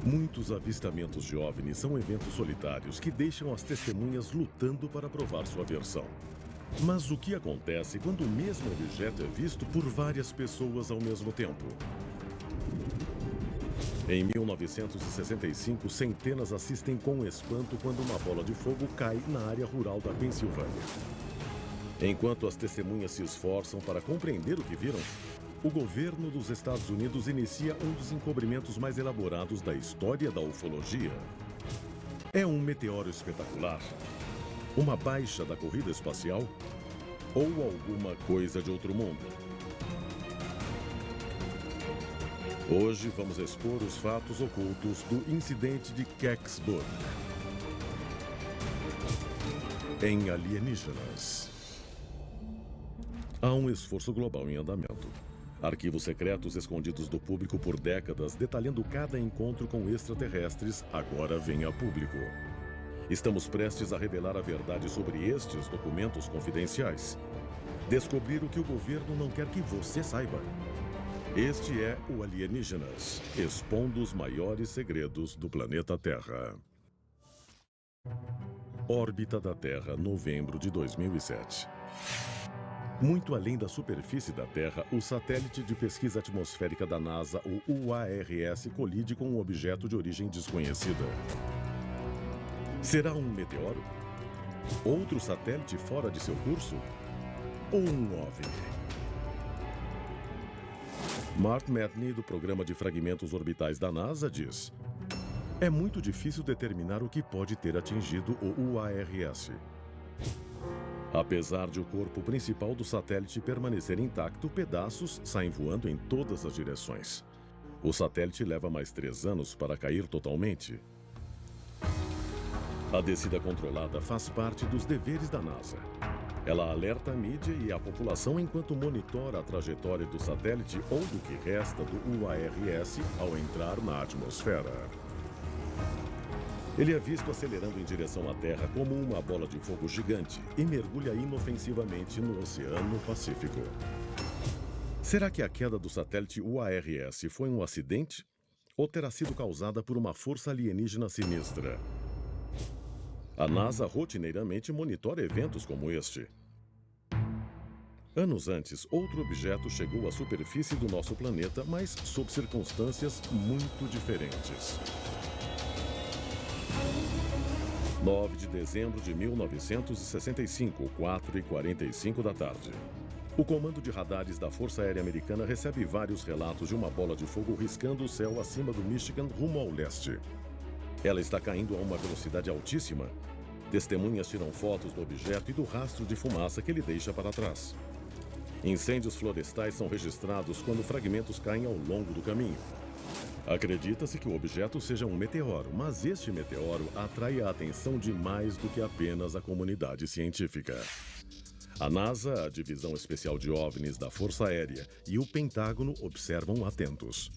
Muitos avistamentos de OVNIs são eventos solitários que deixam as testemunhas lutando para provar sua versão. Mas o que acontece quando o mesmo objeto é visto por várias pessoas ao mesmo tempo? Em 1965, centenas assistem com espanto quando uma bola de fogo cai na área rural da Pensilvânia. Enquanto as testemunhas se esforçam para compreender o que viram, o governo dos Estados Unidos inicia um dos encobrimentos mais elaborados da história da ufologia. É um meteoro espetacular? Uma baixa da corrida espacial? Ou alguma coisa de outro mundo? Hoje vamos expor os fatos ocultos do incidente de Kecksburg. Em Alienígenas. Há um esforço global em andamento. Arquivos secretos escondidos do público por décadas, detalhando cada encontro com extraterrestres, agora vêm a público. Estamos prestes a revelar a verdade sobre estes documentos confidenciais. Descobrir o que o governo não quer que você saiba. Este é o Alienígenas, expondo os maiores segredos do planeta Terra. Órbita da Terra, novembro de 2007. Muito além da superfície da Terra, o satélite de pesquisa atmosférica da NASA, o UARS, colide com um objeto de origem desconhecida. Será um meteoro? Outro satélite fora de seu curso? Ou um OVNI? Mark Matney, do Programa de Fragmentos Orbitais da NASA, diz: é muito difícil determinar o que pode ter atingido o UARS. Apesar de o corpo principal do satélite permanecer intacto, pedaços saem voando em todas as direções. O satélite leva mais 3 anos para cair totalmente. A descida controlada faz parte dos deveres da NASA. Ela alerta a mídia e a população enquanto monitora a trajetória do satélite ou do que resta do UARS ao entrar na atmosfera. Ele é visto acelerando em direção à Terra como uma bola de fogo gigante e mergulha inofensivamente no Oceano Pacífico. Será que a queda do satélite UARS foi um acidente? Ou terá sido causada por uma força alienígena sinistra? A NASA rotineiramente monitora eventos como este. Anos antes, outro objeto chegou à superfície do nosso planeta, mas sob circunstâncias muito diferentes. 9 de dezembro de 1965, 4h45 da tarde. O comando de radares da Força Aérea Americana recebe vários relatos de uma bola de fogo riscando o céu acima do Michigan rumo ao leste. Ela está caindo a uma velocidade altíssima. Testemunhas tiram fotos do objeto e do rastro de fumaça que ele deixa para trás. Incêndios florestais são registrados quando fragmentos caem ao longo do caminho. Acredita-se que o objeto seja um meteoro, mas este meteoro atrai a atenção de mais do que apenas a comunidade científica. A NASA, a Divisão Especial de OVNIs da Força Aérea e o Pentágono observam atentos.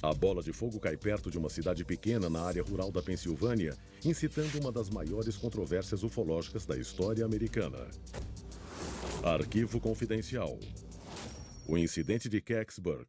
A bola de fogo cai perto de uma cidade pequena na área rural da Pensilvânia, incitando uma das maiores controvérsias ufológicas da história americana. Arquivo confidencial. O incidente de Kecksburg.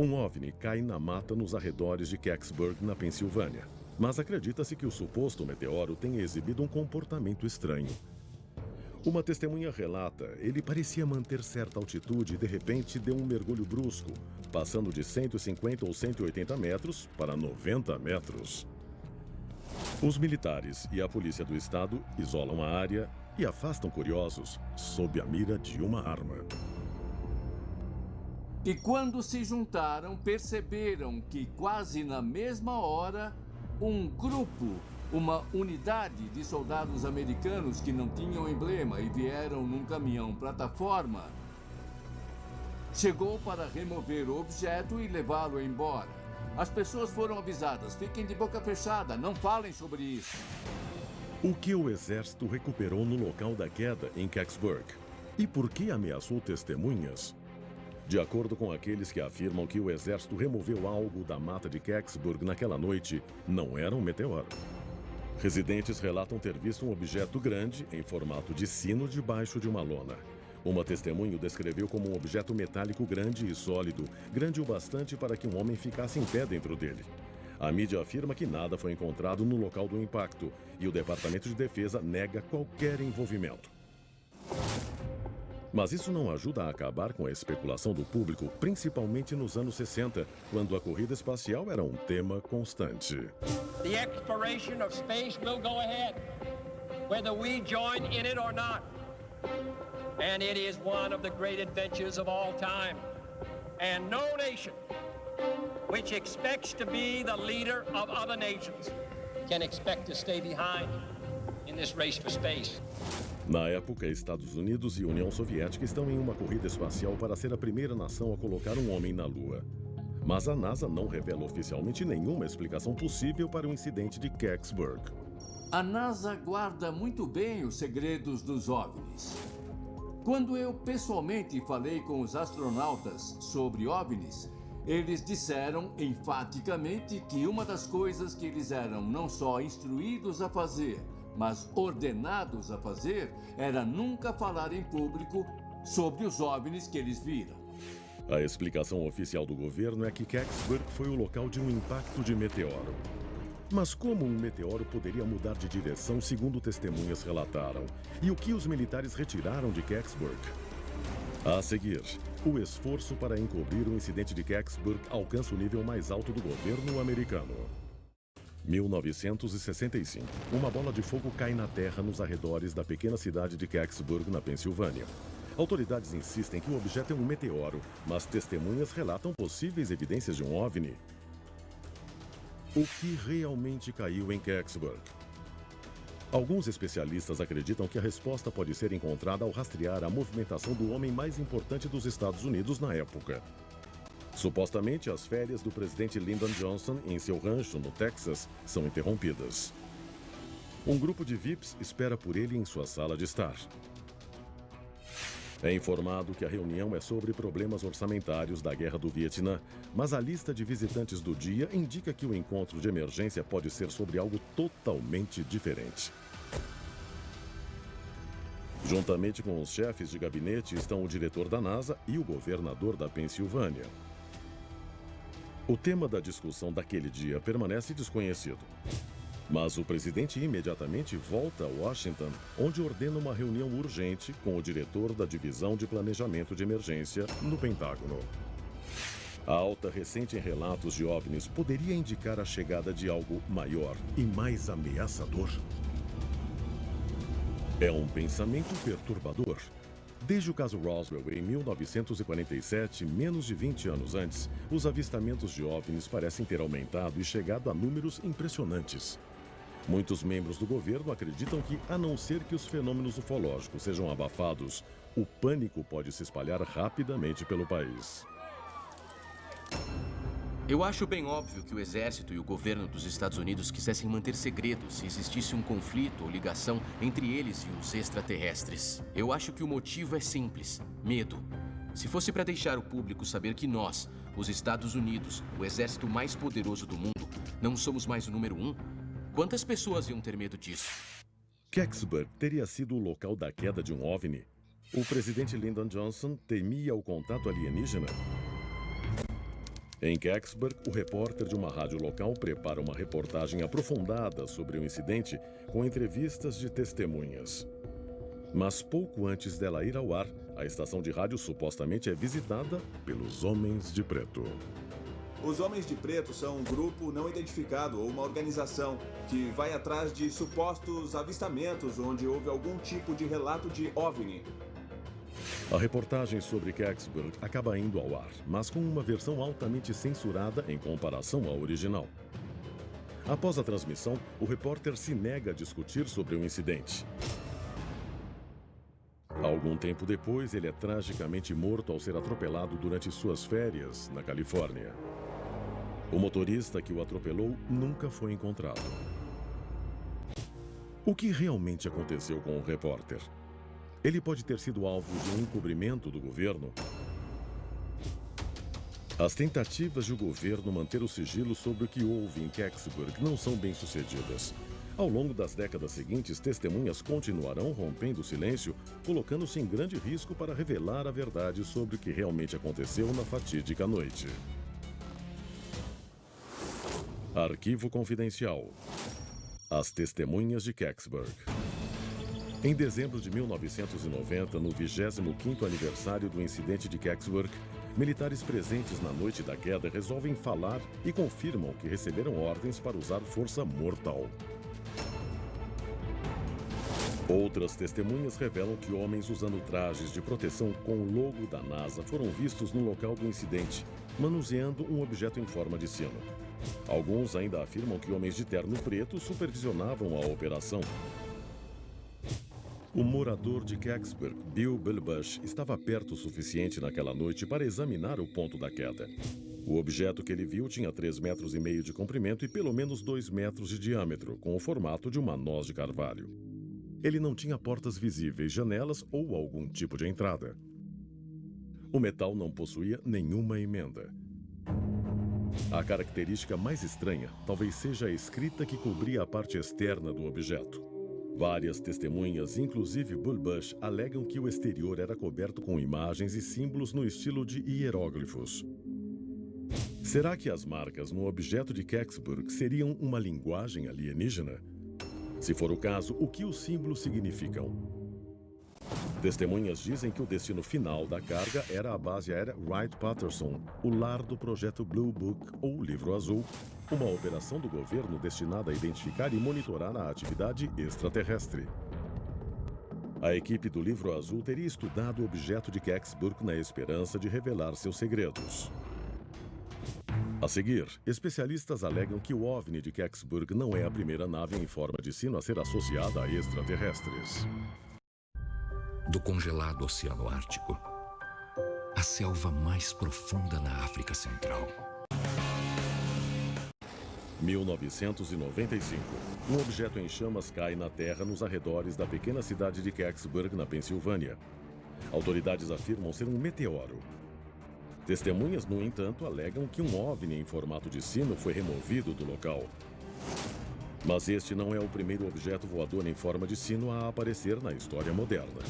Um OVNI cai na mata nos arredores de Kecksburg, na Pensilvânia. Mas acredita-se que o suposto meteoro tenha exibido um comportamento estranho. Uma testemunha relata, ele parecia manter certa altitude e de repente deu um mergulho brusco, passando de 150 ou 180 metros para 90 metros. Os militares e a polícia do estado isolam a área e afastam curiosos sob a mira de uma arma. E quando se juntaram, perceberam que quase na mesma hora, um grupo, uma unidade de soldados americanos que não tinham emblema e vieram num caminhão plataforma, chegou para remover o objeto e levá-lo embora. As pessoas foram avisadas, fiquem de boca fechada, não falem sobre isso. O que o exército recuperou no local da queda em Kecksburg? E por que ameaçou testemunhas? De acordo com aqueles que afirmam que o exército removeu algo da mata de Kecksburg naquela noite, não era um meteoro. Residentes relatam ter visto um objeto grande, em formato de sino, debaixo de uma lona. Uma testemunha o descreveu como um objeto metálico grande e sólido, grande o bastante para que um homem ficasse em pé dentro dele. A mídia afirma que nada foi encontrado no local do impacto e o Departamento de Defesa nega qualquer envolvimento. Mas isso não ajuda a acabar com a especulação do público, principalmente nos anos 60, quando a corrida espacial era um tema constante. The exploration of space will go ahead, whether we join in it or not. And it is one of the great adventures of all time. And no nation which expects to be the leader of other nations can expect to stay behind in this race for space. Na época, Estados Unidos e União Soviética estão em uma corrida espacial para ser a primeira nação a colocar um homem na Lua. Mas a NASA não revela oficialmente nenhuma explicação possível para o incidente de Kecksburg. A NASA guarda muito bem os segredos dos OVNIs. Quando eu pessoalmente falei com os astronautas sobre OVNIs, eles disseram enfaticamente que uma das coisas que eles eram não só instruídos a fazer, mas ordenados a fazer, era nunca falar em público sobre os OVNIs que eles viram. A explicação oficial do governo é que Kecksburg foi o local de um impacto de meteoro. Mas como um meteoro poderia mudar de direção, segundo testemunhas relataram? E o que os militares retiraram de Kecksburg? A seguir, o esforço para encobrir o incidente de Kecksburg alcança o nível mais alto do governo americano. 1965. Uma bola de fogo cai na terra nos arredores da pequena cidade de Kecksburg, na Pensilvânia. Autoridades insistem que o objeto é um meteoro, mas testemunhas relatam possíveis evidências de um OVNI. O que realmente caiu em Kecksburg? Alguns especialistas acreditam que a resposta pode ser encontrada ao rastrear a movimentação do homem mais importante dos Estados Unidos na época. Supostamente, as férias do presidente Lyndon Johnson em seu rancho no Texas são interrompidas. Um grupo de VIPs espera por ele em sua sala de estar. É informado que a reunião é sobre problemas orçamentários da Guerra do Vietnã, mas a lista de visitantes do dia indica que o encontro de emergência pode ser sobre algo totalmente diferente. Juntamente com os chefes de gabinete estão o diretor da NASA e o governador da Pensilvânia. O tema da discussão daquele dia permanece desconhecido. Mas o presidente imediatamente volta a Washington, onde ordena uma reunião urgente com o diretor da Divisão de Planejamento de Emergência no Pentágono. A alta recente em relatos de OVNIs poderia indicar a chegada de algo maior e mais ameaçador? É um pensamento perturbador. Desde o caso Roswell, em 1947, menos de 20 anos antes, os avistamentos de OVNIs parecem ter aumentado e chegado a números impressionantes. Muitos membros do governo acreditam que, a não ser que os fenômenos ufológicos sejam abafados, o pânico pode se espalhar rapidamente pelo país. Eu acho bem óbvio que o exército e o governo dos Estados Unidos quisessem manter segredo se existisse um conflito ou ligação entre eles e os extraterrestres. Eu acho que o motivo é simples: medo. Se fosse para deixar o público saber que nós, os Estados Unidos, o exército mais poderoso do mundo, não somos mais o número 1, quantas pessoas iam ter medo disso? Kecksburg teria sido o local da queda de um OVNI? O presidente Lyndon Johnson temia o contato alienígena? Em Kecksburg, o repórter de uma rádio local prepara uma reportagem aprofundada sobre o incidente com entrevistas de testemunhas. Mas pouco antes dela ir ao ar, a estação de rádio supostamente é visitada pelos Homens de Preto. Os Homens de Preto são um grupo não identificado ou uma organização que vai atrás de supostos avistamentos onde houve algum tipo de relato de OVNI. A reportagem sobre Kecksburg acaba indo ao ar, mas com uma versão altamente censurada em comparação à original. Após a transmissão, o repórter se nega a discutir sobre o incidente. Algum tempo depois, ele é tragicamente morto ao ser atropelado durante suas férias na Califórnia. O motorista que o atropelou nunca foi encontrado. O que realmente aconteceu com o repórter? Ele pode ter sido alvo de um encobrimento do governo? As tentativas de o governo manter o sigilo sobre o que houve em Kecksburg não são bem-sucedidas. Ao longo das décadas seguintes, testemunhas continuarão rompendo o silêncio, colocando-se em grande risco para revelar a verdade sobre o que realmente aconteceu na fatídica noite. Arquivo confidencial. As testemunhas de Kecksburg. Em dezembro de 1990, no 25º aniversário do incidente de Kecksburg, militares presentes na noite da queda resolvem falar e confirmam que receberam ordens para usar força mortal. Outras testemunhas revelam que homens usando trajes de proteção com o logo da NASA foram vistos no local do incidente, manuseando um objeto em forma de sino. Alguns ainda afirmam que homens de terno preto supervisionavam a operação. O morador de Kecksburg, Bill Bush, estava perto o suficiente naquela noite para examinar o ponto da queda. O objeto que ele viu tinha 3,5 metros de comprimento e pelo menos 2 metros de diâmetro, com o formato de uma noz de carvalho. Ele não tinha portas visíveis, janelas ou algum tipo de entrada. O metal não possuía nenhuma emenda. A característica mais estranha talvez seja a escrita que cobria a parte externa do objeto. Várias testemunhas, inclusive Bull Bush, alegam que o exterior era coberto com imagens e símbolos no estilo de hieróglifos. Será que as marcas no objeto de Kecksburg seriam uma linguagem alienígena? Se for o caso, o que os símbolos significam? Testemunhas dizem que o destino final da carga era a base aérea Wright-Patterson, o lar do projeto Blue Book, ou Livro Azul, uma operação do governo destinada a identificar e monitorar a atividade extraterrestre. A equipe do Livro Azul teria estudado o objeto de Kecksburg na esperança de revelar seus segredos. A seguir, especialistas alegam que o OVNI de Kecksburg não é a primeira nave em forma de sino a ser associada a extraterrestres. Do congelado Oceano Ártico, a selva mais profunda na África Central. 1995. Um objeto em chamas cai na Terra nos arredores da pequena cidade de Kecksburg, na Pensilvânia. Autoridades afirmam ser um meteoro. Testemunhas, no entanto, alegam que um OVNI em formato de sino foi removido do local. Mas este não é o primeiro objeto voador em forma de sino a aparecer na história moderna.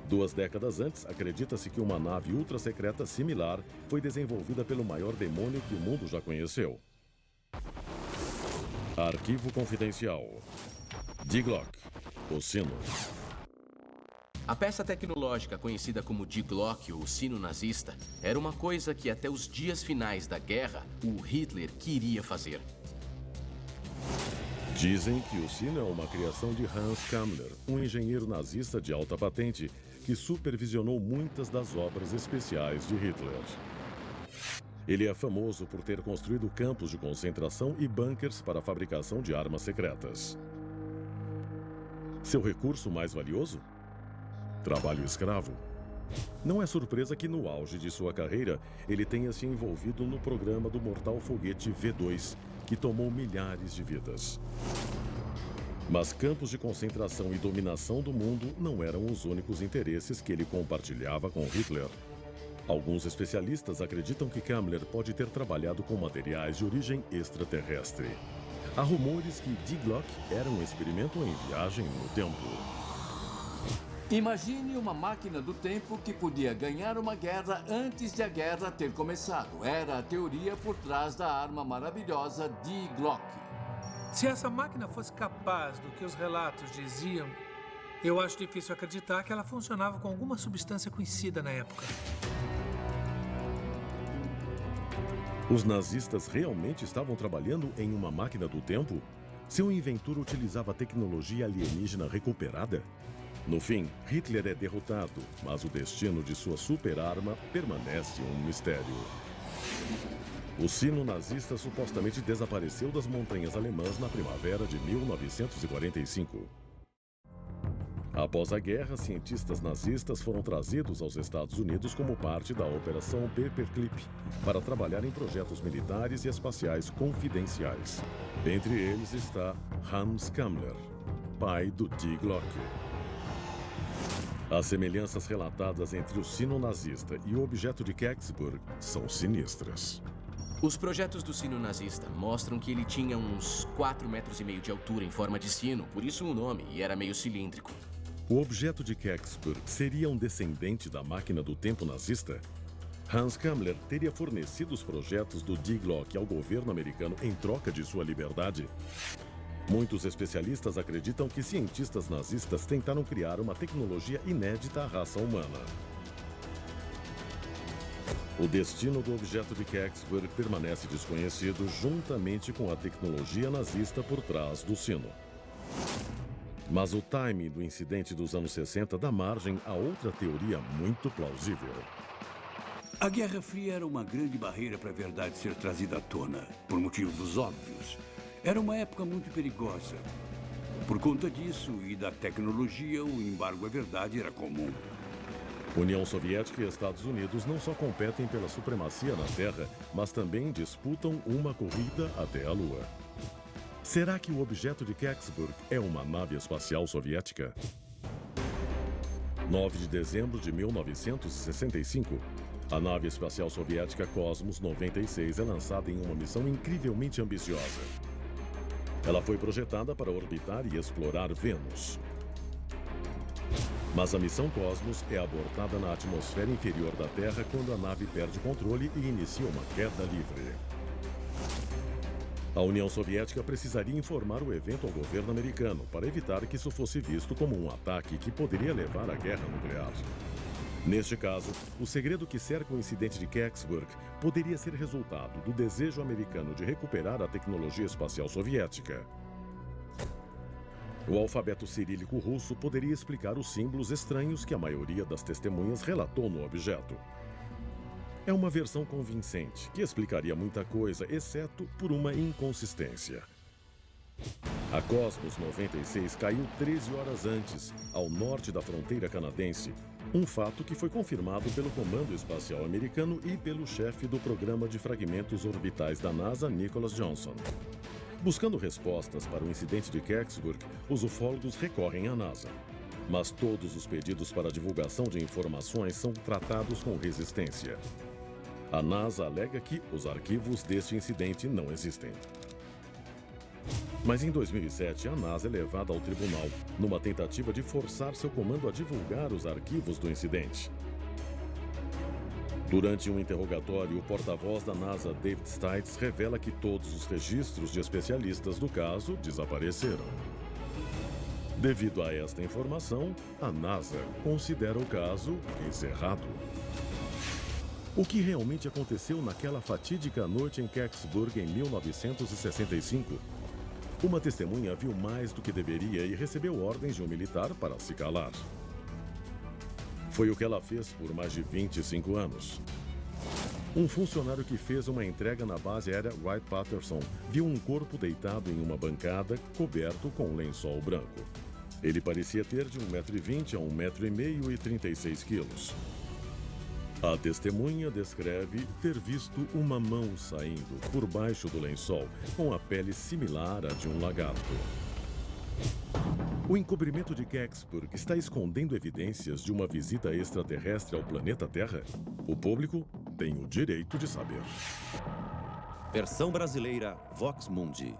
2 décadas antes, acredita-se que uma nave ultra-secreta similar foi desenvolvida pelo maior demônio que o mundo já conheceu. Arquivo confidencial. Die Glock, o sino. A peça tecnológica conhecida como Die Glock, ou sino nazista, era uma coisa que até os dias finais da guerra, o Hitler queria fazer. Dizem que o sino é uma criação de Hans Kammler, um engenheiro nazista de alta patente que supervisionou muitas das obras especiais de Hitler. Ele é famoso por ter construído campos de concentração e bunkers para a fabricação de armas secretas. Seu recurso mais valioso? Trabalho escravo. Não é surpresa que no auge de sua carreira, ele tenha se envolvido no programa do mortal foguete V2, que tomou milhares de vidas. Mas campos de concentração e dominação do mundo não eram os únicos interesses que ele compartilhava com Hitler. Alguns especialistas acreditam que Kammler pode ter trabalhado com materiais de origem extraterrestre. Há rumores que Die Glock era um experimento em viagem no tempo. Imagine uma máquina do tempo que podia ganhar uma guerra antes de a guerra ter começado. Era a teoria por trás da arma maravilhosa Die Glock. Se essa máquina fosse capaz do que os relatos diziam, eu acho difícil acreditar que ela funcionava com alguma substância conhecida na época. Os nazistas realmente estavam trabalhando em uma máquina do tempo? Seu inventor utilizava tecnologia alienígena recuperada? No fim, Hitler é derrotado, mas o destino de sua super-arma permanece um mistério. O sino nazista supostamente desapareceu das montanhas alemãs na primavera de 1945. Após a guerra, cientistas nazistas foram trazidos aos Estados Unidos como parte da Operação Paperclip para trabalhar em projetos militares e espaciais confidenciais. Entre eles está Hans Kammler, pai do Die Glock. As semelhanças relatadas entre o sino nazista e o objeto de Kecksburg são sinistras. Os projetos do sino nazista mostram que ele tinha uns 4,5 metros de altura em forma de sino, por isso o nome, e era meio cilíndrico. O objeto de Kecksburg seria um descendente da máquina do tempo nazista? Hans Kammler teria fornecido os projetos do Die Glocke ao governo americano em troca de sua liberdade? Muitos especialistas acreditam que cientistas nazistas tentaram criar uma tecnologia inédita à raça humana. O destino do objeto de Kecksburg permanece desconhecido juntamente com a tecnologia nazista por trás do sino. Mas o timing do incidente dos anos 60 dá margem a outra teoria muito plausível. A Guerra Fria era uma grande barreira para a verdade ser trazida à tona, por motivos óbvios. Era uma época muito perigosa. Por conta disso e da tecnologia, o embargo à verdade era comum. União Soviética e Estados Unidos não só competem pela supremacia na Terra, mas também disputam uma corrida até a Lua. Será que o objeto de Kecksburg é uma nave espacial soviética? 9 de dezembro de 1965, a nave espacial soviética Cosmos 96 é lançada em uma missão incrivelmente ambiciosa. Ela foi projetada para orbitar e explorar Vênus. Mas a missão Cosmos é abortada na atmosfera inferior da Terra quando a nave perde controle e inicia uma queda livre. A União Soviética precisaria informar o evento ao governo americano para evitar que isso fosse visto como um ataque que poderia levar à guerra nuclear. Neste caso, o segredo que cerca o incidente de Kecksburg poderia ser resultado do desejo americano de recuperar a tecnologia espacial soviética. O alfabeto cirílico russo poderia explicar os símbolos estranhos que a maioria das testemunhas relatou no objeto. É uma versão convincente, que explicaria muita coisa, exceto por uma inconsistência. A Cosmos 96 caiu 13 horas antes, ao norte da fronteira canadense, um fato que foi confirmado pelo Comando Espacial Americano e pelo chefe do Programa de Fragmentos Orbitais da NASA, Nicholas Johnson. Buscando respostas para o incidente de Kecksburg, os ufólogos recorrem à NASA. Mas todos os pedidos para divulgação de informações são tratados com resistência. A NASA alega que os arquivos deste incidente não existem. Mas em 2007, a NASA é levada ao tribunal, numa tentativa de forçar seu comando a divulgar os arquivos do incidente. Durante um interrogatório, o porta-voz da NASA, David Stites, revela que todos os registros de especialistas do caso desapareceram. Devido a esta informação, a NASA considera o caso encerrado. O que realmente aconteceu naquela fatídica noite em Kecksburg em 1965? Uma testemunha viu mais do que deveria e recebeu ordens de um militar para se calar. Foi o que ela fez por mais de 25 anos. Um funcionário que fez uma entrega na base aérea Wright-Patterson viu um corpo deitado em uma bancada coberto com um lençol branco. Ele parecia ter de 1,20 m a 1,5 m e 36 quilos. A testemunha descreve ter visto uma mão saindo por baixo do lençol, com a pele similar à de um lagarto. O encobrimento de Kecksburg está escondendo evidências de uma visita extraterrestre ao planeta Terra? O público tem o direito de saber. Versão brasileira Vox Mundi.